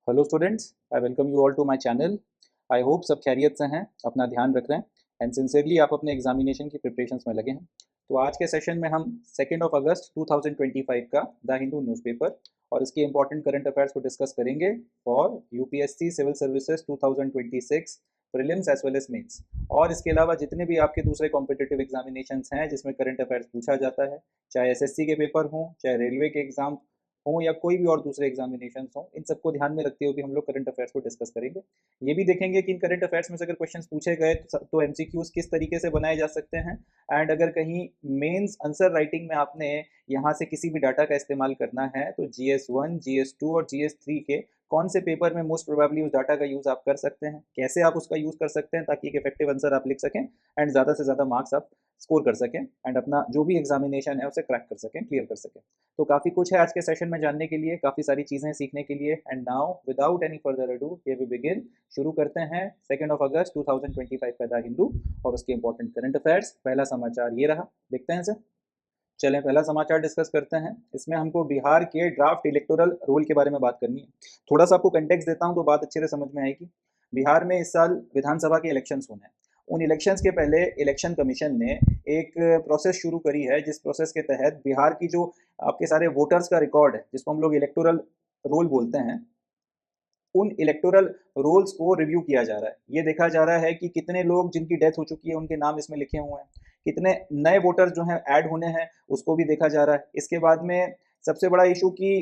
Hello students, I welcome you all to my channel. I hope सब खैरियत से हैं, अपना ध्यान रख रहे हैं एंड सिंसियरली आप अपने एग्जामिनेशन की प्रिपरेशंस में लगे हैं। तो आज के सेशन में हम 2 अगस्त 2025 का द हिंदू न्यूज़पेपर और इसके इंपॉर्टेंट करंट अफेयर्स को डिस्कस करेंगे for UPSC civil services 2026 prelims as well as mains. और इसके अलावा जितने भी आपके दूसरे कॉम्पिटिटिव एग्जामिनेशंस हैं जिसमें करंट अफेयर्स पूछा जाता है, चाहे एसएससी के पेपर हों, चाहे रेलवे के एग्जाम हों या कोई भी और दूसरे एग्जामिनेशन हों, इन सबको ध्यान में रखते हुए भी हम लोग करंट अफेयर्स को डिस्कस करेंगे। ये भी देखेंगे कि इन करंट अफेयर्स में से अगर क्वेश्चंस पूछे गए तो एमसीक्यूज किस तरीके से बनाए जा सकते हैं एंड अगर कहीं मेंस आंसर राइटिंग में आपने यहाँ से किसी भी डाटा का इस्तेमाल करना है तो GS1, GS2 और GS3 के कौन से पेपर में मोस्ट प्रोबेबली उस डाटा का यूज़ आप कर सकते हैं, कैसे आप उसका यूज़ कर सकते हैं ताकि एक इफेक्टिव आंसर आप लिख सकें एंड ज़्यादा से ज़्यादा मार्क्स आप स्कोर कर सकें एंड अपना जो भी एग्जामिनेशन है उसे क्रैक कर सकें, क्लियर कर सकें। तो काफ़ी कुछ है आज के सेशन में जानने के लिए, काफ़ी सारी चीज़ें सीखने के लिए and now without any further ado here we begin. शुरू करते हैं 2 अगस्त 2025 का द हिंदू और उसके इंपॉर्टेंट करंट अफेयर्स। पहला समाचार ये रहा, देखते हैं इसे। चलें पहला समाचार डिस्कस करते हैं। इसमें हमको बिहार के ड्राफ्ट इलेक्टोरल रोल के बारे में बात करनी है। थोड़ा सा आपको कंटेक्स्ट देता हूँ तो बात अच्छे से समझ में आएगी। बिहार में इस साल विधानसभा के इलेक्शंस होने हैं। उन इलेक्शंस के पहले इलेक्शन कमीशन ने एक प्रोसेस शुरू करी है जिस प्रोसेस के तहत बिहार की जो आपके सारे वोटर्स का रिकॉर्ड है जिसको हम लोग इलेक्टोरल रोल बोलते हैं, उन इलेक्टोरल रोल्स को रिव्यू किया जा रहा है। ये देखा जा रहा है कि कितने लोग जिनकी डेथ हो चुकी है उनके नाम इसमें लिखे हुए हैं, कितने नए वोटर्स जो हैं ऐड होने हैं उसको भी देखा जा रहा है। इसके बाद में सबसे बड़ा इशू की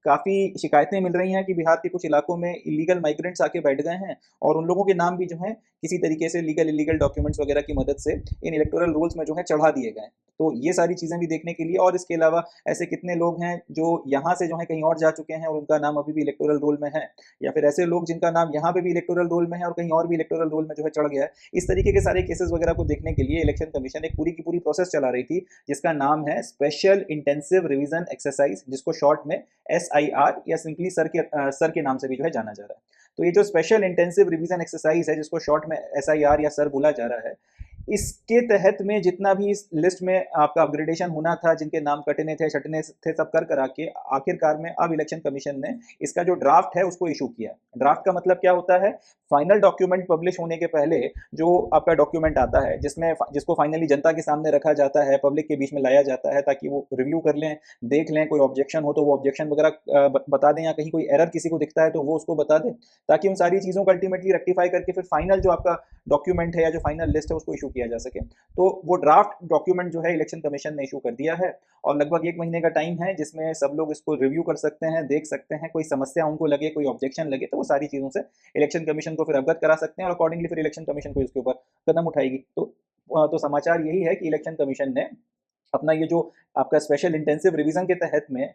काफ़ी शिकायतें मिल रही हैं कि बिहार के कुछ इलाकों में इलीगल माइग्रेंट्स आके बैठ गए हैं और उन लोगों के नाम भी जो हैं किसी तरीके से लीगल इलीगल डॉक्यूमेंट्स वगैरह की मदद से इन इलेक्टोरल रोल्स में जो है चढ़ा दिए गए हैं। तो ये सारी चीज़ें भी देखने के लिए, और इसके अलावा ऐसे कितने लोग हैं जो यहाँ से जो है कहीं और जा चुके हैं और उनका नाम अभी भी इलेक्टोरल रोल में है, या फिर ऐसे लोग जिनका नाम यहाँ पे भी इलेक्टोरल रोल में है और कहीं और भी इलेक्टोरल रोल में जो है चढ़ गया है। इस तरीके के सारे केसेस वगैरह को देखने के लिए इलेक्शन कमीशन एक पूरी की पूरी प्रोसेस चला रही थी जिसका नाम है स्पेशल इंटेंसिव रिवीजन एक्सरसाइज, जिसको शॉर्ट में SIR या सिंपली सर के नाम से भी जो है जाना जा रहा है। तो ये जो स्पेशल इंटेंसिव रिवीजन एक्सरसाइज है जिसको शॉर्ट में SIR या सर बोला जा रहा है, इसके तहत में जितना भी इस लिस्ट में आपका अपग्रेडेशन होना था, जिनके नाम कटने थे छटने थे, सब कर करा के आखिरकार में अब इलेक्शन कमीशन ने इसका जो ड्राफ्ट है उसको इशू किया। ड्राफ्ट का मतलब क्या होता है? फाइनल डॉक्यूमेंट पब्लिश होने के पहले जो आपका डॉक्यूमेंट आता है जिसमें जिसको फाइनली जनता के सामने रखा जाता है, पब्लिक के बीच में लाया जाता है ताकि वो रिव्यू कर लें, देख लें, कोई ऑब्जेक्शन हो तो वो ऑब्जेक्शन वगैरह बता दें, या कहीं कोई एरर किसी को दिखता है तो वो उसको बता दें, ताकि उन सारी चीज़ों को अल्टीमेटली रेक्टिफाई करके फिर फाइनल जो आपका डॉक्यूमेंट है या जो फाइनल लिस्ट है उसको इशू किया जा सके। तो वो ड्राफ्ट डॉक्यूमेंट जो है इलेक्शन कमीशन ने इशू कर दिया है और लगभग 1 महीने का टाइम है जिसमें सब लोग इसको रिव्यू कर सकते हैं, देख सकते हैं, कोई समस्या उनको लगे, कोई ऑब्जेक्शन लगे तो वो सारी चीज़ों से इलेक्शन कमीशन को फिर अवगत करा सकते हैं और अकॉर्डिंगली फिर इलेक्शन कमीशन को इसके ऊपर कदम उठाएगी। तो समाचार यही है कि इलेक्शन कमीशन ने अपना ये जो आपका स्पेशल इंटेंसिव रिवीजन के तहत में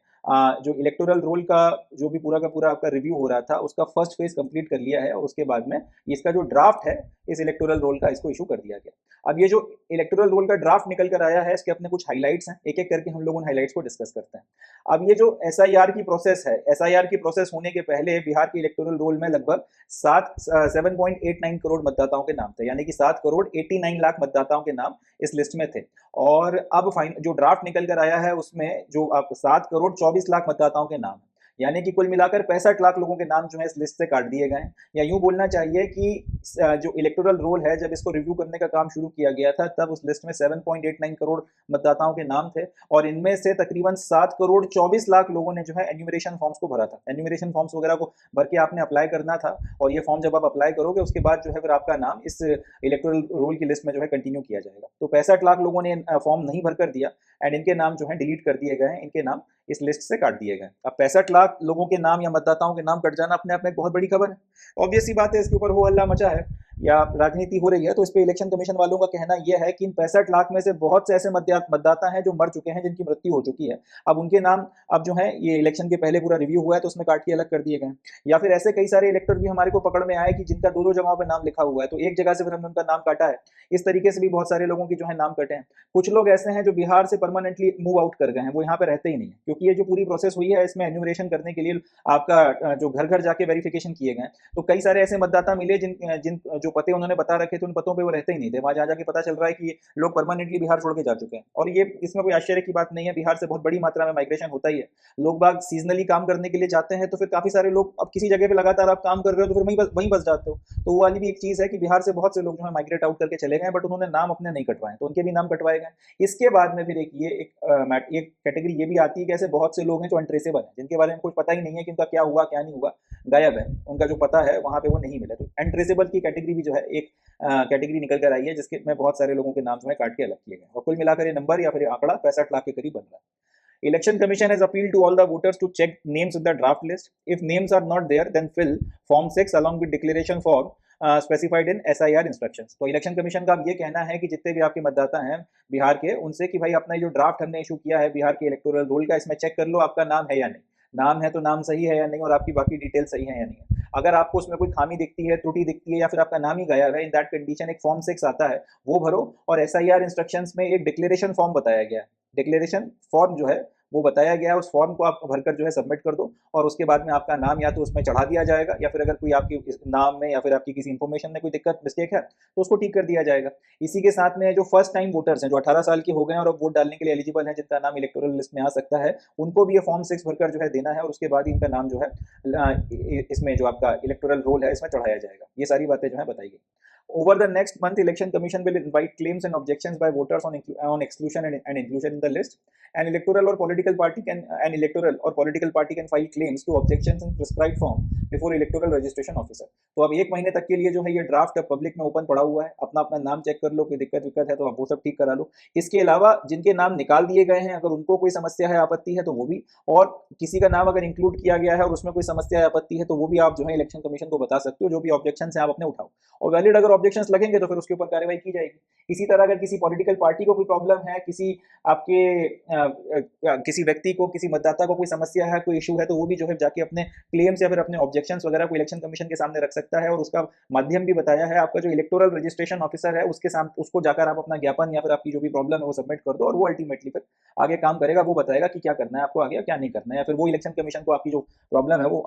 जो इलेक्टोरल रोल का जो भी पूरा का पूरा आपका रिव्यू हो रहा था उसका फर्स्ट फेज कंप्लीट कर लिया है और उसके बाद में इसका जो ड्राफ्ट है इस इलेक्टोरल रोल का इसको इशू कर दिया गया। अब ये जो इलेक्टोरल रोल का ड्राफ्ट निकल कर आया है इसके अपने कुछ हाइलाइट्स हैं, एक एक करके हम लोग उन हाइलाइट्स को डिस्कस करते हैं। अब ये जो SIR की प्रोसेस है, SIR की प्रोसेस होने के पहले बिहार के इलेक्टोरल रोल में लगभग 7.89 करोड़ मतदाताओं के नाम थे, यानी कि 7 करोड़ 89 लाख मतदाताओं के नाम इस लिस्ट में थे। और अब जो ड्राफ्ट निकल कर आया है उसमें जो आप 7 करोड़ 24 लाख मतदाताओं के नाम, यानी कि कुल मिलाकर 65 लाख लोगों के नाम जो है इस लिस्ट से काट दिए गए। या यूं बोलना चाहिए कि जो इलेक्टोरल रोल है जब इसको रिव्यू करने का काम शुरू किया गया था तब उस लिस्ट में 7.89 करोड़ मतदाताओं के नाम थे और इनमें से तकरीबन 7 करोड़ 24 लाख लोगों ने जो है एन्यूमरेशन फॉर्म्स को भरा था। एन्यूमरेशन फॉर्म्स वगैरह को भर के आपने अप्लाई करना था और ये फॉर्म जब आप अप्लाई करोगे उसके बाद जो है फिर आपका नाम इस इलेक्टोरल रोल की लिस्ट में जो है कंटिन्यू किया जाएगा। तो 65 लाख लोगों ने फॉर्म नहीं भर कर दिया एंड इनके नाम जो है डिलीट कर दिए गए हैं, इनके नाम इस लिस्ट से काट दिए गए। अब 65 लाख लोगों के नाम या मतदाताओं के नाम कट जाना अपने आप में बहुत बड़ी खबर है। ऑब्वियस सी बात है, इसके ऊपर हो हल्ला मचा है या राजनीति हो रही है, तो इस पे इलेक्शन कमीशन वालों का कहना यह है कि इन 65 लाख में से बहुत से ऐसे मतदाता हैं जो मर चुके हैं, जिनकी मृत्यु हो चुकी है। अब उनके नाम अब जो है ये इलेक्शन के पहले पूरा रिव्यू हुआ है तो उसमें काट के अलग कर दिए गए। या फिर ऐसे कई सारे इलेक्टर भी हमारे को पकड़ में आए कि जिनका दो दो जगहों पर नाम लिखा हुआ है, तो एक जगह से फिर हमने उनका नाम काटा है। इस तरीके से भी बहुत सारे लोगों की जो है नाम कटे हैं। कुछ लोग ऐसे हैं जो बिहार से परमानेंटली मूव आउट कर गए हैं, वो यहाँ पे रहते ही नहीं है, क्योंकि ये जो पूरी प्रोसेस हुई है इसमें एन्यूमरेशन करने के लिए आपका जो घर घर जाके वेरिफिकेशन किए गए, तो कई सारे ऐसे मतदाता मिले जिन जिन जो जो पते उन्होंने बता रखे थे उन पतों पे वो रहते ही नहीं थे। वहाँ जा जाके पता चल रहा है कि लोग परमानेंटली बिहार छोड़ के जा चुके हैं, और ये इसमें कोई आश्चर्य की बात नहीं है। बिहार से बहुत बड़ी मात्रा में माइग्रेशन होता ही है। लोग बाग सीजनली काम करने के लिए जाते हैं, तो फिर काफी सारे लोग अब किसी जगह पे लगातार आप काम कर रहे हो तो फिर वहीं बस जाते हो। तो वो वाली भी एक चीज है कि बिहार से बहुत से लोग जो है माइग्रेट आउट करके चले गए, बट उन्होंने नाम अपने नहीं कटवाए, तो उनके भी नाम कटवाए गए। इसके बाद में फिर एक कैटेगरी ये भी आती है कि ऐसे बहुत से लोग हैं जो अनट्रेसेबल हैं, जिनके बारे में कुछ पता ही नहीं है कि उनका क्या हुआ क्या नहीं हुआ, गायब है, उनका जो पता है वहां पे वो नहीं मिला। तो अनट्रेसेबल की कैटेगरी भी जो है एक कैटेगरी निकल कर आई है, जिसके में बहुत सारे लोगों के नाम जो है काट के अलग किए गए, और कुल मिलाकर ये नंबर या फिर आंकड़ा 65 लाख के करीब बन रहा है। Election Commission has appealed to all the voters to check names in the draft list. If names are not there, then fill Form 6 along with declaration form specified in SIR instructions. तो election commission का अब ये कहना है कि जितने भी आपके मतदाता हैं बिहार के, उनसे कि भाई अपना जो ड्राफ्ट हमने इशू किया है बिहार के इलेक्टोरल रोल का, इसमें चेक कर लो आपका नाम है या नहीं, नाम है तो नाम सही है या नहीं, और आपकी बाकी डिटेल सही है या नहीं। अगर आपको उसमें कोई खामी दिखती है, त्रुटि दिखती है, या फिर आपका नाम ही गायब है, इन दैट कंडीशन एक फॉर्म 6 आता है, वो भरो। और SIR इंस्ट्रक्शंस में एक डिक्लेरेशन फॉर्म बताया गया है, डिक्लेरेशन फॉर्म जो है वो बताया गया है, उस फॉर्म को आप भरकर जो है सबमिट कर दो, और उसके बाद में आपका नाम या तो उसमें चढ़ा दिया जाएगा, या फिर अगर कोई आपकी नाम में या फिर आपकी किसी इन्फॉर्मेशन में कोई दिक्कत मिस्टेक है तो उसको ठीक कर दिया जाएगा। इसी के साथ में जो फर्स्ट टाइम वोटर्स हैं, जो 18 साल के हो गए हैं और अब वोट डालने के लिए एलिजिबल हैं, जिनका नाम इलेक्टोरल लिस्ट में आ सकता है, उनको भी ये फॉर्म 6 भरकर जो है देना है, और उसके बाद ही इनका नाम जो है इसमें जो आपका इलेक्टोरल रोल है इसमें चढ़ाया जाएगा। ये सारी बातें जो है बताई गई। Over the next month, Election Commission will invite claims and objections by voters on exclusion and inclusion in the list. An electoral or political party can file claims to objections in prescribed form before electoral registration officer. तो अब 1 महीने तक के लिए जो है ये draft अब पब्लिक में ओपन पड़ा हुआ है, अपना अपना नाम चेक कर लो, कोई दिक्कत विक्कत है तो आप वो सब ठीक करा लो। इसके अलावा जिनके नाम निकाल दिए गए हैं, अगर उनको कोई समस्या है, आपत्ति है, तो वो भी, और किसी का नाम अगर इंक्लूड किया गया है और उसमें कोई समस्या है, आपत्ति है, तो वो भी आप जो है इलेक्शन कमीशन को बता सकते हो। जो भी ऑब्जेक्शन है आप अपने उठाओ, और वैलिड अगर ऑब्जेक्शंस लगेंगे तो फिर उसके ऊपर कार्रवाई की जाएगी। इसी तरह अगर किसी पॉलिटिकल पार्टी को कोई प्रॉब्लम है, किसी आपके किसी व्यक्ति को, किसी मतदाता को कोई समस्या है, कोई इशू है, तो वो भी जो है जाके अपने क्लेम्स या फिर अपने ऑब्जेक्शंस वगैरह को इलेक्शन कमीशन के सामने रख सकता है। और उसका माध्यम भी बताया है, आपका जो इलेक्टोरल रजिस्ट्रेशन ऑफिसर है उसके सामने, उसको जाकर आप अपना ज्ञापन या फिर आपकी जो भी प्रॉब्लम है वो सबमिट कर दो, और वो अल्टीमेटली फिर आगे काम करेगा, वो बताएगा कि क्या करना है आपको आगे, क्या नहीं करना है, या फिर वो इलेक्शन कमीशन को आपकी जो प्रॉब्लम है वो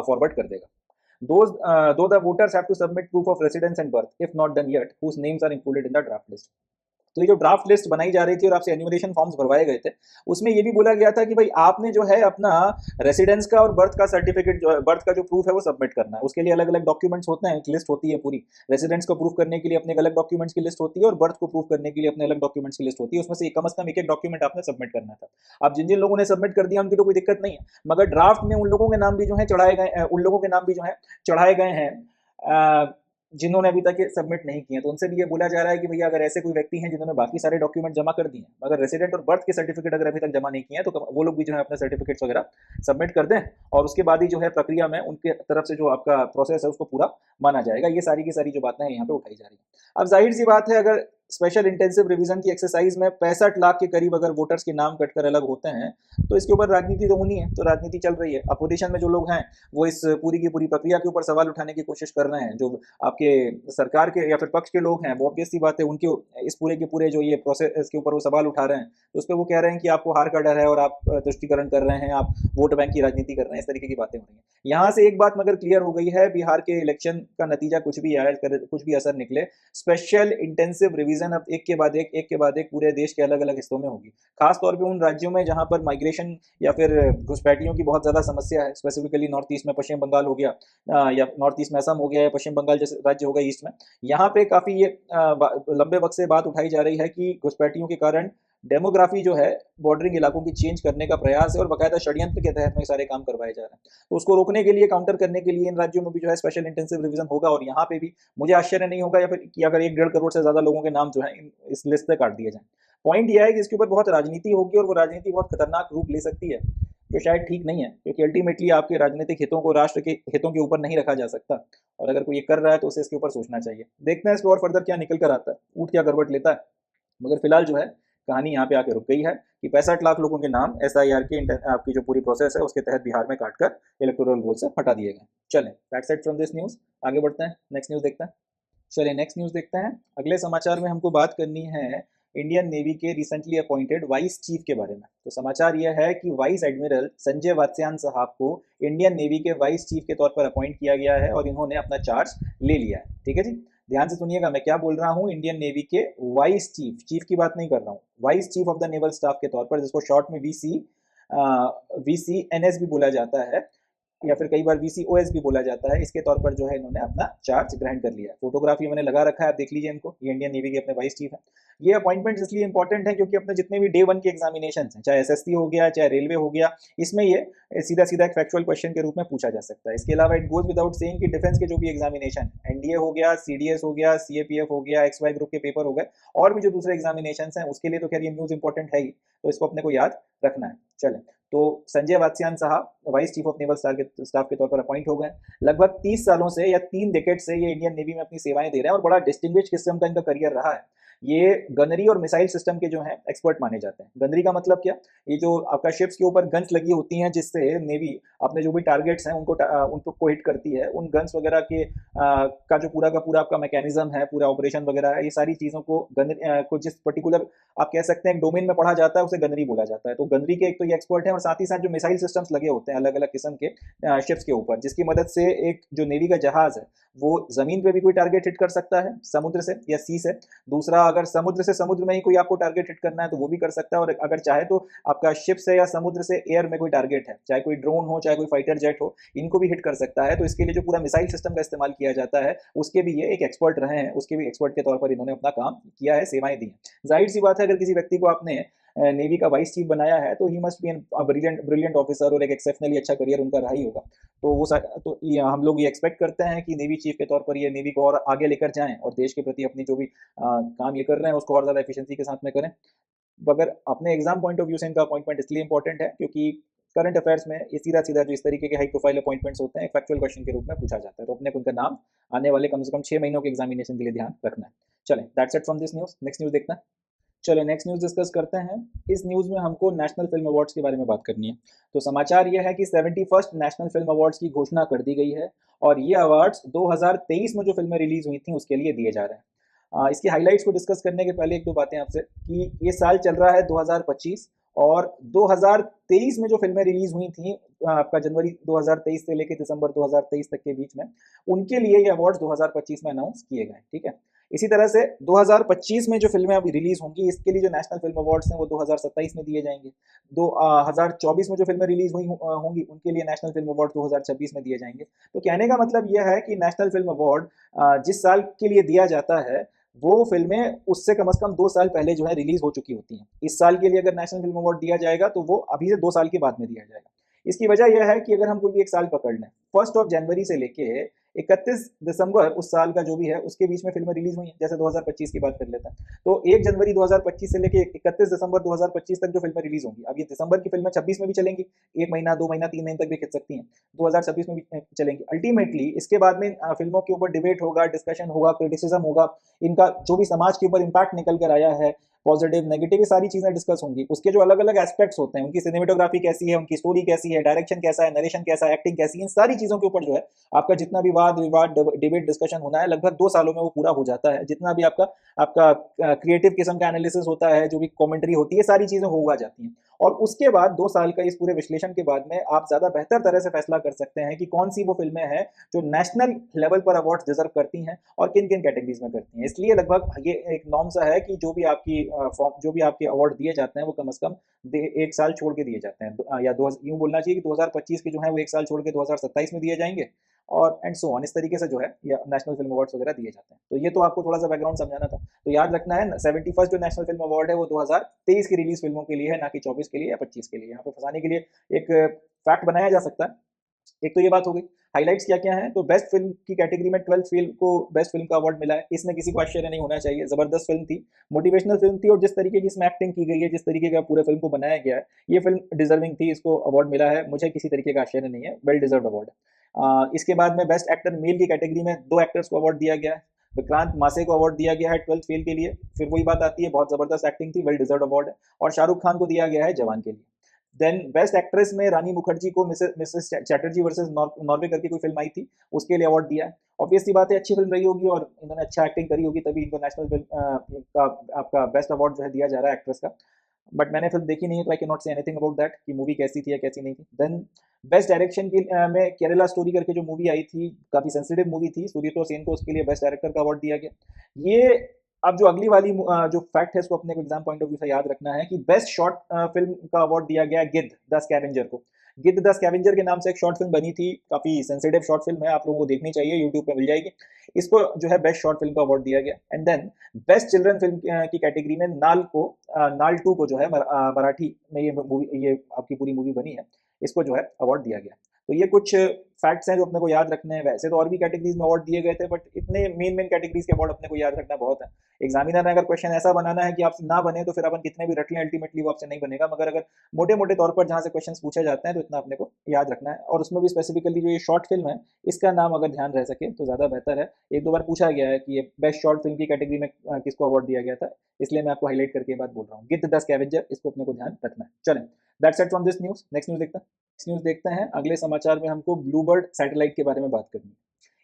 फॉरवर्ड कर देगा। Though the voters have to submit proof of residence and birth, if not done yet, whose names are included in the draft list. तो ये जो ड्राफ्ट लिस्ट बनाई जा रही थी और आपसे एन्यूमरेशन फॉर्म्स भरवाए गए थे, उसमें ये भी बोला गया था कि भाई आपने जो है अपना रेसिडेंस का और बर्थ का सर्टिफिकेट, जो बर्थ का जो प्रूफ है वो सबमिट करना है। उसके लिए अलग अलग डॉक्यूमेंट्स होते हैं, एक लिस्ट होती है पूरी। रेसिडेंस को प्रूफ करने के लिए अपने अलग डॉक्यूमेंट्स की लिस्ट होती है, और बर्थ को प्रूफ करने के लिए अपने अलग डॉक्यूमेंट्स की लिस्ट होती है। उसमें से कम से कम एक डॉक्यूमेंट आपने सबमिट करना था। अब जिन जिन लोगों ने सबमिट कर दिया उनकी तो कोई दिक्कत नहीं है, मगर ड्राफ्ट में उन लोगों के नाम भी जो है चढ़ाए गए, उन लोगों के नाम भी जो है चढ़ाए गए हैं जिन्होंने अभी तक ये सबमिट नहीं किए। तो उनसे भी ये बोला जा रहा है कि भैया अगर ऐसे कोई व्यक्ति हैं जिन्होंने बाकी सारे डॉक्यूमेंट जमा कर दिए मगर रेसिडेंट और बर्थ के सर्टिफिकेट अगर अभी तक जमा नहीं किए हैं, तो वो लोग भी जो है अपने सर्टिफिकेट्स वगैरह सबमिट कर दें, और उसके बाद ही जो है प्रक्रिया में उनके तरफ से जो आपका प्रोसेस है उसको पूरा माना जाएगा। ये सारी की सारी जो बातें हैं यहाँ पे उठाई जा रही है। अब जाहिर सी बात है, अगर स्पेशल इंटेंसिव रिवीजन की एक्सरसाइज में 65 लाख के करीब अगर वोटर्स के नाम कटकर अलग होते हैं, तो इसके ऊपर राजनीति तो होनी है। तो राजनीति चल रही है। अपोजिशन में जो लोग हैं वो इस पूरी की पूरी प्रक्रिया के ऊपर सवाल उठाने की कोशिश कर रहे हैं। जो आपके सरकार के या फिर पक्ष के लोग हैं, वो ऑब्वियस सी बात है उनके इस पूरे के पूरे जो ये प्रोसेस के ऊपर वो सवाल उठा रहे हैं, तो उस पर वो कह रहे हैं कि आपको हार का डर है और आप तुष्टिकरण कर रहे हैं, आप वोट बैंक की राजनीति कर रहे हैं, इस तरीके की बातें हो रही हैं। यहाँ से एक बात मगर क्लियर हो गई है, बिहार के इलेक्शन का नतीजा कुछ भी आए, कुछ भी असर निकले, स्पेशल इंटेंसिव रिवीजन अब एक के बाद एक पूरे देश के अलग अलग हिस्सों में होगी। खासतौर पर उन राज्यों में जहां पर माइग्रेशन या फिर घुसपैठियों की बहुत ज्यादा समस्या है, स्पेसिफिकली नॉर्थ ईस्ट में पश्चिम बंगाल हो गया, या नॉर्थ ईस्ट में असम हो गया, या पश्चिम बंगाल जैसे राज्य हो गए ईस्ट में, यहाँ पे काफी ये लंबे वक्त से बात उठाई जा रही है कि घुसपैठियों के कारण डेमोग्राफी जो है बॉर्डरिंग इलाकों की चेंज करने का प्रयास है, और बाकायदा षड्यंत्र के तहत में सारे काम करवाए जा रहे हैं। तो उसको रोकने के लिए, काउंटर करने के लिए इन राज्यों में भी जो है स्पेशल इंटेंसिव रिवीजन होगा, और यहाँ पे भी मुझे आश्चर्य नहीं होगा या फिर कि अगर 1-1.5 करोड़ से ज्यादा लोगों के नाम जो है इस लिस्ट से काट दिए जाए। पॉइंट यह है कि इसके ऊपर बहुत राजनीति होगी, और वो राजनीति बहुत खतरनाक रूप ले सकती है, जो शायद ठीक नहीं है, क्योंकि अल्टीमेटली आपके राजनीतिक हितों को राष्ट्र के हितों के ऊपर नहीं रखा जा सकता, और अगर कोई ये कर रहा है तो उसे इसके ऊपर सोचना चाहिए। देखते हैं इस पर और फर्दर क्या निकल कर आता है, ऊँट क्या करवट लेता है। मगर फिलहाल जो है कहानी यहाँ पे आके रुक गई है कि 65 लाख लोगों के नाम SIR के आपकी जो पूरी प्रोसेस है उसके तहत बिहार में काटकर इलेक्टोरल रोल से हटा दिए गए। चलें, that's it from this news. आगे बढ़ते हैं, नेक्स्ट न्यूज़ देखते हैं। चलिए नेक्स्ट न्यूज़ देखते हैं। अगले समाचार में हमको बात करनी है इंडियन नेवी के रिसेंटली अपॉइंटेड वाइस चीफ के बारे में। तो समाचार यह है कि वाइस एडमिरल संजय वात्स्यायन साहब को इंडियन नेवी के वाइस चीफ के तौर पर अपॉइंट किया गया है और इन्होंने अपना चार्ज ले लिया है। ठीक है जी, ध्यान से सुनिएगा, मैं क्या बोल रहा हूँ, इंडियन नेवी के वाइस चीफ, चीफ की बात नहीं कर रहा हूँ, vice chief of the naval staff के तौर पर, जिसको शॉर्ट में VCNS भी बोला जाता है या फिर कई बार VCOS भी बोला जाता है, इसके तौर पर जो है इन्होंने अपना चार्ज ग्रहण कर लिया है। फोटोग्राफी मैंने लगा रखा है, आप देख लीजिए इनको, ये इंडियन नेवी के अपने वाइस चीफ है। ये अपॉइंटमेंट इसलिए इंपॉर्टेंट है क्योंकि अपने जितने भी डे 1 के एग्जामिनेशन हैं, चाहे SSC हो गया, चाहे रेलवे हो गया, इसमें ये सीधा सीधा एक फैक्चुअल क्वेश्चन के रूप में पूछा जा सकता है। इसके अलावा इट गोज विदाउट सेइंग कि डिफेंस के जो भी एग्जामिनेशन, NDA हो गया, CDS हो गया, CAPF हो गया, XY ग्रुप के पेपर हो गए, और भी जो दूसरे एग्जामिनेशन हैं उसके लिए तो खैर ये न्यूज इंपॉर्टेंट है ही, तो इसको अपने को याद रखना है। चलें, तो संजय वात्स्यायन साहब vice chief of naval staff के तौर पर अपॉइंट हो गए। लगभग 30 सालों से या 3 डेकेड से ये इंडियन नेवी में अपनी सेवाएं दे रहे हैं और बड़ा डिस्टिंग्विश किस्म का इनका करियर रहा है। ये गनरी और मिसाइल सिस्टम के जो हैं एक्सपर्ट माने जाते हैं। गनरी का मतलब क्या, ये जो आपका शिप्स के ऊपर गन्स लगी होती हैं जिससे नेवी अपने जो भी टारगेट्स हैं उनको हिट करती है, उन गन्स वगैरह के का जो पूरा का पूरा आपका मैकेनिज्म है, पूरा ऑपरेशन वगैरह है, ये सारी चीज़ों को जिस पर्टिकुलर आप कह सकते हैं डोमेन में पढ़ा जाता है उसे गनरी बोला जाता है। तो गनरी के एक तो ये एक्सपर्ट है, और साथ ही साथ जो मिसाइल सिस्टम्स लगे होते हैं अलग अलग किस्म के शिप्स के ऊपर, जिसकी मदद से एक जो नेवी का जहाज है वो जमीन पे भी कोई टारगेट हिट कर सकता है समुद्र से या सी से, दूसरा अगर समुद्र से समुद्र में ही कोई आपको टारगेट हिट करना है तो वो भी कर सकता है, और अगर चाहे तो आपका शिप से या समुद्र से एयर में कोई टारगेट है, चाहे कोई ड्रोन हो चाहे कोई फाइटर जेट हो, इनको भी हिट कर सकता है। तो इसके लिए जो पूरा मिसाइल सिस्टम का इस्तेमाल किया जाता है उसके भी ये एक एक्सपर्ट रहे हैं, उसके भी एक्सपर्ट के तौर पर इन्होंने अपना काम किया है, सेवाएं दी हैं। जाहिर सी बात है, अगर किसी व्यक्ति को आपने नेवी का वाइस चीफ बनाया है तो he must be an brilliant officer, और एक एक्सेप्शनली अच्छा करियर उनका रहा ही होगा। तो हम लोग ये एक्सपेक्ट करते हैं कि नेवी चीफ के तौर पर ये नेवी को और आगे लेकर जाएं और देश के प्रति अपनी जो भी काम ये कर रहे हैं उसको और ज़्यादा एफिशिएंसी के साथ में करें। मगर अपने एग्जाम पॉइंट ऑफ व्यू से इनका अपॉइंटमेंट इसलिए इंपॉर्टेंट है क्योंकि करंट अफेयर्स में ये सीधा सीधा जो इस तरीके के हाई प्रोफाइल अपॉइंटमेंट्स होते हैं एक फैक्चुअल क्वेश्चन के रूप में पूछा जाता है, तो अपने को उनका नाम आने वाले कम से कम 6 महीनों के एग्जामिनेशन के लिए ध्यान रखना है। चलें, that's it from this news. Next news देखते हैं। चलो नेक्स्ट न्यूज़ डिस्कस करते हैं। इस न्यूज़ में हमको नेशनल फिल्म अवार्ड्स के बारे में बात करनी है। तो समाचार यह है कि 71st नेशनल फिल्म अवार्ड्स की घोषणा कर दी गई है और ये अवार्ड्स 2023 में जो फिल्में रिलीज हुई थी उसके लिए दिए जा रहे हैं। इसकी हाइलाइट्स को डिस्कस करने के पहले एक दो बातें आपसे कि ये साल चल रहा है 2025 और 2023 में जो फिल्में रिलीज हुई थी आपका जनवरी 2023 से लेकर दिसंबर 2023 तक के बीच में, उनके लिए ये अवार्ड्स 2025 में अनाउंस किए गए। ठीक है, इसी तरह से 2025 में जो फिल्में अभी रिलीज होंगी इसके लिए जो नेशनल फिल्म अवार्ड्स हैं वो 2027 में दिए जाएंगे। 2024 में जो फिल्में रिलीज हुई होंगी उनके लिए नेशनल फिल्म अवार्ड 2026 में दिए जाएंगे। तो कहने का मतलब यह है कि नेशनल फिल्म अवार्ड जिस साल के लिए दिया जाता है वो फिल्में उससे कम से कम 2 साल पहले जो है रिलीज हो चुकी होती हैं। इस साल के लिए अगर नेशनल फिल्म अवार्ड दिया जाएगा तो वो अभी से 2 साल के बाद में दिया जाएगा। इसकी वजह यह है कि अगर हम कोई भी एक साल पकड़ लें, 1 जनवरी से लेके 31 दिसंबर उस साल का जो भी है उसके बीच में फिल्में रिलीज हुई हैं, जैसे 2025 की बात कर लेते हैं, तो 1 जनवरी 2025 से लेके 31 दिसंबर 2025 तक जो फिल्में रिलीज होंगी, अब ये दिसंबर की फिल्में 26 में भी चलेंगी, 1 महीना 2 महीना 3 महीने तक भी खिंच सकती हैं, 2026 में भी चलेंगी। अल्टीमेटली इसके बाद में फिल्मों के ऊपर डिबेट होगा, डिस्कशन होगा, क्रिटिसिज्म होगा, इनका जो भी समाज के ऊपर इम्पैक्ट निकल कर आया है, पॉजिटिव नेगेटिव, ये सारी चीजें डिस्कस होंगी। उसके जो अलग अलग एस्पेक्ट्स होते हैं, उनकी सिनेमेटोग्राफी कैसी है, उनकी स्टोरी कैसी है, डायरेक्शन कैसा है, नरेशन कैसा है, एक्टिंग कैसी है, इन सारी चीजों के ऊपर जो है आपका जितना भी वाद विवाद डिबेट डिस्कशन होना है लगभग 2 सालों में वो पूरा हो जाता है। जितना भी आपका क्रिएटिव किस्म का एनालिसिस होता है, जो भी कमेंट्री होती है, सारी चीजें हो जाती हैं और उसके बाद 2 साल का इस पूरे विश्लेषण के बाद में आप ज्यादा बेहतर तरह से फैसला कर सकते हैं कि कौन सी वो फिल्में हैं जो नेशनल लेवल पर अवार्ड डिजर्व करती हैं और किन किन कैटेगरीज में करती हैं। इसलिए लगभग ये एक नॉर्म सा है कि जो भी आपके अवार्ड दिए जाते हैं वो कम से कम 1 साल छोड़ के दिए जाते हैं, या यूं बोलना चाहिए कि 2025 के जो है वो 1 साल छोड़ के 2027 में दिए जाएंगे और एंड सो ऑन, इस तरीके से जो है या नेशनल फिल्म अवार्ड्स वगैरह दिए जाते हैं। तो ये तो आपको थोड़ा सा बैकग्राउंड समझाना था। तो याद रखना है 71st जो नेशनल फिल्म अवार्ड है वो 2023 की रिलीज फिल्मों के लिए है, ना कि 24 के लिए या 25 के लिए। यहाँ पे फंसाने के लिए एक फैक्ट बनाया जा सकता है। एक तो ये बात हो गई। हाइलाइट्स क्या क्या हैं, तो बेस्ट फिल्म की कैटेगरी में 12th फेल को बेस्ट फिल्म का अवार्ड मिला है। इसमें किसी को आश्चर्य नहीं होना चाहिए, जबरदस्त फिल्म थी, मोटिवेशनल फिल्म थी और जिस तरीके की इसमें एक्टिंग की गई है, जिस तरीके का पूरे फिल्म को बनाया गया है, ये फिल्म डिजर्विंग थी, इसको अवार्ड मिला है, मुझे किसी तरीके का आश्चर्य नहीं है, वेल डिजर्व अवार्ड है। इसके बाद में बेस्ट एक्टर मेल की कैटेगरी में 2 एक्टर्स को अवार्ड दिया गया है। विक्रांत मासे को अवार्ड दिया गया है 12th फेल के लिए, फिर वही बात आती है, बहुत जबरदस्त एक्टिंग थी, वेल डिजर्व अवार्ड है। और शाहरुख खान को दिया गया है जवान के लिए। देन बेस्ट एक्ट्रेस में रानी मुखर्जी को मिसेस चैटर्जी वर्सेस नॉर्वे करके कोई फिल्म आई थी, उसके लिए अवार्ड दिया है। ऑब्वियस सी बात है, अच्छी फिल्म रही होगी और इन्होंने अच्छा एक्टिंग करी होगी, तभी इनको नेशनल फिल्म का आपका बेस्ट अवार्ड जो है दिया जा रहा है एक्ट्रेस का। बट मैंने फिल्म देखी नहीं है, तो I can not say anything about that कि मूवी कैसी थी या कैसी नहीं थी। देन बेस्ट डायरेक्शन की में केरला स्टोरी करके जो मूवी आई थी, काफ़ी सेंसिटिव मूवी थी, सूर्यतो सेन को उसके लिए बेस्ट डायरेक्टर का अवार्ड दिया गया। ये अब जो अगली वाली जो फैक्ट है, इसको अपने को एग्जाम पॉइंट ऑफ व्यू से याद रखना है कि बेस्ट शॉर्ट फिल्म का अवार्ड दिया गया गिद्ध द स्कैवेंजर को। गिद्ध द स्कैवेंजर के नाम से एक शॉर्ट फिल्म बनी थी, काफ़ी सेंसिटिव शॉर्ट फिल्म है, आप लोगों को देखनी चाहिए, यूट्यूब पे मिल जाएगी। इसको जो है बेस्ट शॉर्ट फिल्म का अवार्ड दिया गया। And then best children film की कैटेगरी में नाल 2 को जो है मराठी में ये आपकी पूरी मूवी बनी है, इसको जो है अवार्ड दिया गया। तो ये कुछ फैक्ट्स हैं जो अपने को याद रखने हैं। वैसे तो और भी कैटेगरीज में अवार्ड दिए गए थे, बट इतने मेन कैटेगरीज के अवार्ड अपने को याद रखना बहुत है। एग्जामिनर ने अगर क्वेश्चन ऐसा बनाना है कि आपसे ना बने, तो फिर अपन कितने भी रट लें, अल्टीमेटली वो आपसे नहीं बनेगा। मगर अगर मोटे मोटे तौर पर जहाँ से क्वेश्चन पूछे जाते हैं, तो इतना अपने को याद रखना है। और उसमें भी स्पेसिफिकली जो ये शॉर्ट फिल्म है, इसका नाम अगर ध्यान रह सके तो ज़्यादा बेहतर है। एक दो बार पूछा गया है कि ये बेस्ट शॉर्ट फिल्म की कैटेगरी में किसको अवार्ड दिया गया था, इसलिए मैं आपको हाईलाइट करके ये बात बोल रहा हूँ। गिद्ध द स्कैवेंजर, इसको अपने को ध्यान रखना है। चलें, that's it from this news. Next news देखते हैं। नेक्स्ट न्यूज़ देखते हैं। अगले समाचार में हमको ब्लूबर्ड सैटेलाइट के बारे में बात करनी है।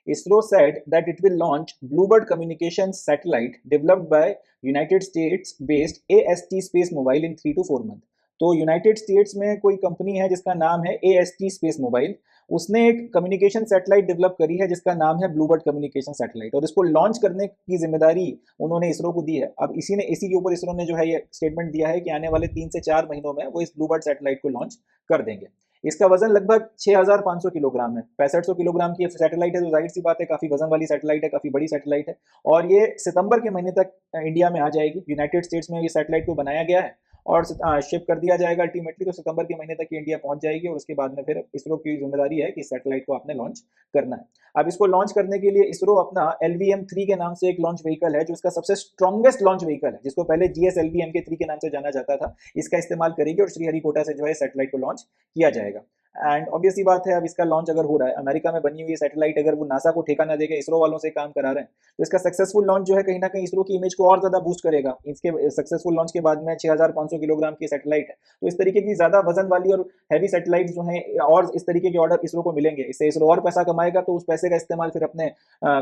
ISRO said that it will launch Bluebird communications satellite developed by United States based AST Space Mobile in 3 to 4 months। तो यूनाइटेड स्टेट्स में कोई कंपनी है जिसका नाम है AST स्पेस मोबाइल, उसने एक कम्युनिकेशन सैटेलाइट डेवलप करी है जिसका नाम है ब्लूबर्ड कम्युनिकेशन सैटेलाइट, और इसको लॉन्च करने की जिम्मेदारी उन्होंने इसरो को दी है। अब इसी के ऊपर इसरो ने जो है ये स्टेटमेंट दिया है कि आने वाले 3 से 4 महीनों में वो इस ब्लूबर्ड सैटेलाइट को लॉन्च कर देंगे। इसका वजन लगभग 6500 किलोग्राम है। 6500 किलोग्राम की सैटेलाइट है, तो जाहिर सी बात है काफ़ी वजन वाली सैटेलाइट है, काफ़ी बड़ी सैटेलाइट है। और ये सितंबर के महीने तक इंडिया में आ जाएगी। यूनाइटेड स्टेट्स में ये सैटेलाइट को बनाया गया है और शिप कर दिया जाएगा अल्टीमेटली, तो सितंबर के महीने तक ये इंडिया पहुंच जाएगी। और उसके बाद में फिर इसरो की जिम्मेदारी है कि सैटेलाइट को आपने लॉन्च करना है। अब इसको लॉन्च करने के लिए इसरो अपना LVM-3 के नाम से एक लॉन्च व्हीकल है, जो इसका सबसे स्ट्रॉन्गेस्ट लॉन्च व्हीकल है, जिसको पहले GSLV MK3 के नाम से जाना जाता था, इसका इस्तेमाल करेगी और श्रीहरिकोटा से जो है सैटेलाइट को लॉन्च किया जाएगा। एंड ऑब्वियस सी बात है, अब इसका लॉन्च अगर हो रहा है, अमेरिका में बनी हुई सैटेलाइट, अगर वो नासा को ठेका ना देके इसरो वालों से काम करा रहे हैं, तो इसका सक्सेसफुल लॉन्च जो है कहीं ना कहीं इसरो की इमेज को और ज़्यादा बूस्ट करेगा। इसके सक्सेसफुल लॉन्च के बाद में 6500 किलोग्राम की सैटेलाइट है, तो इस तरीके की ज़्यादा वजन वाली और हैवी सैटेलाइट जो है और इस तरीके के ऑर्डर इसरो को मिलेंगे। इससे इसरो और पैसा कमाएगा, तो उस पैसे का इस्तेमाल फिर अपने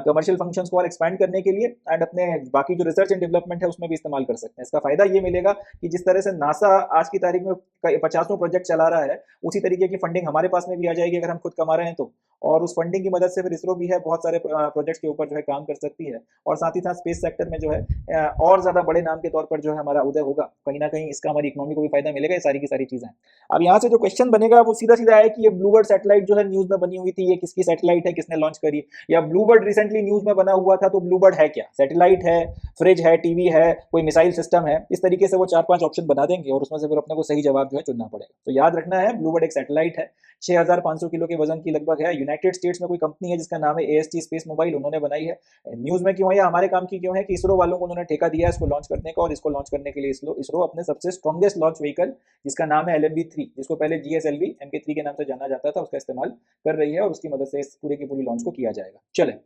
कमर्शियल फंक्शंस को और एक्सपैंड करने के लिए एंड अपने बाकी जो रिसर्च एंड डेवलपमेंट है उसमें भी इस्तेमाल कर सकते हैं। इसका फायदा ये मिलेगा कि जिस तरह से नासा आज की तारीख में 50 प्रोजेक्ट चला रहा है, उसी तरीके की फंडिंग हमारे पास में भी आ जाएगी अगर हम खुद कमा रहे हैं तो। और उस फंडिंग की मदद से फिर इसरो भी है बहुत सारे प्रोजेक्ट्स के ऊपर जो है काम कर सकती है, और साथ ही साथ स्पेस सेक्टर में जो है और ज़्यादा बड़े नाम के तौर पर जो है हमारा उदय होगा। कहीं ना कहीं इसका हमारी इकोनॉमी को भी फायदा मिलेगा। ये सारी की सारी चीज़ें। अब यहाँ से जो क्वेश्चन बनेगा वो सीधा सीधा है कि ये ब्लूबर्ड सैटेलाइट जो है न्यूज़ में बनी हुई थी, ये किसकी सैटेलाइट है, किसने लॉन्च करी, या ब्लूबर्ड रिसेंटली न्यूज़ में बना हुआ था, तो ब्लूबर्ड है क्या? सैटेलाइट है, फ्रिज है, टीवी है, कोई मिसाइल सिस्टम है? इस तरीके से वो 4-5 ऑप्शन बना देंगे और उसमें से फिर अपने को सही जवाब जो है चुनना पड़ेगा। तो याद रखना है, ब्लूबर्ड एक सैटेलाइट है, 6500 किलो के वजन की लगभग है। यूनाइटेड स्टेट्स में कोई कंपनी है जिसका नाम है AST स्पेस मोबाइल, उन्होंने बनाई है। न्यूज़ में क्यों है, हमारे काम की क्यों है कि इसरो वालों को उन्होंने ठेका दिया है इसको लॉन्च करने का, और इसको लॉन्च करने के लिए इसरो अपने सबसे स्ट्रॉन्गेस्ट लॉन्च व्हीकल जिसका नाम है LMV-3, जिसको पहले GSLV MK3 के नाम से जाना जाता था, उसका इस्तेमाल कर रही है और उसकी मदद से इस पूरे की पूरी लॉन्च को किया जाएगा। चलें,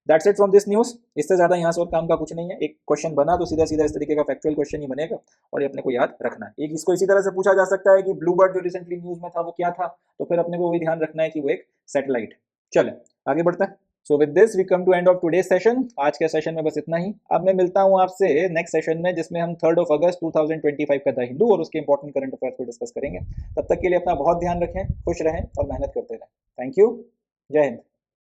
that's it from this news. इससे ज़्यादा यहाँ से और काम का कुछ नहीं है। एक क्वेश्चन बना तो सीधा सीधा इस तरीके का फैक्चुअल क्वेश्चन ही बनेगा और ये अपने को याद रखना है। एक इसको इसी तरह से पूछा जा सकता है कि ब्लूबर्ड जो रिसेंटली न्यूज़ में था वो क्या था, तो फिर अपने को वही ध्यान रखना है कि वो एक सैटेलाइट। चलें, आगे बढ़ते हैं। So with this we come to end of today session. आज के सेशन में बस इतना ही। अब मैं मिलता हूँ आपसे नेक्स्ट सेशन में, जिसमें हम 3 अगस्त 2025 का द हिंदू और उसके इंपॉर्टेंट करंट अफेयर्स को डिस्कस करेंगे। तब तक के लिए अपना बहुत ध्यान रखें, खुश रहें और मेहनत करते रहें। Thank you. जय हिंद।